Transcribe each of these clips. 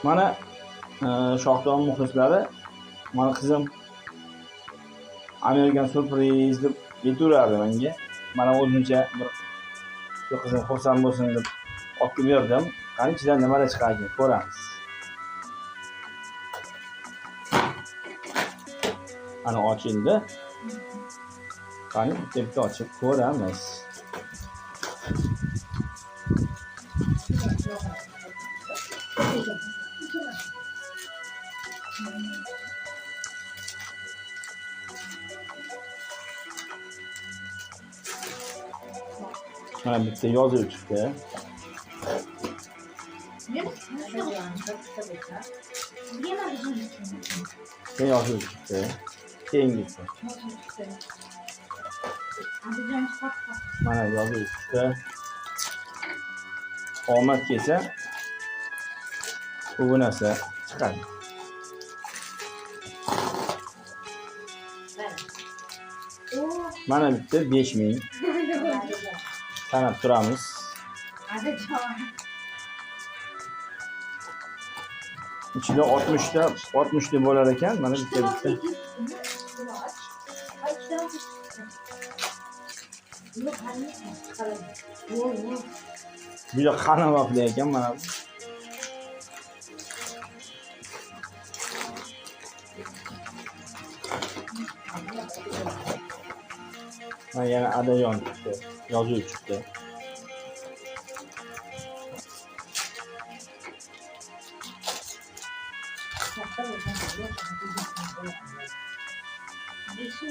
Mana Shohdon muxlislari, mana qizim Amerikan surpriz deb aytaverardi menga. Mana o'zimcha bir shu qizim xursand bo'lsin deb olib berdim. Qani ichidan nimalar chiqadi ko'ramiz. Ana ochildi. Qani bitta ochib ko'ramiz. Mana bitta yozuv chiqdi. Bitta yozuv chiqdi. Keyingisi. Mana yozuv chiqdi. Omad kelsa bu narsa chiqadi. Mana bitta 5000 sanab turamiz. İçinde 60'ta bo'lar ekan. Mana bitta. Juda qanavoqli ekan mana bu. Mana yana adajon chiqdi, yozuv chiqdi.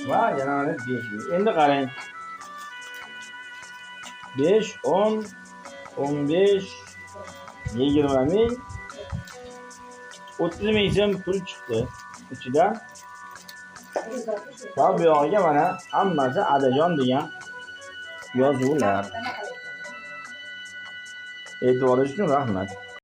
Va yana 5000. Endi qarang. 5, 10, 15, 20 ming, 30 ming so'm pul chiqdi ichidan. Va bu yog'iga mana hammasi adajon degan yozuvlar. E'tiboringiz uchun rahmat.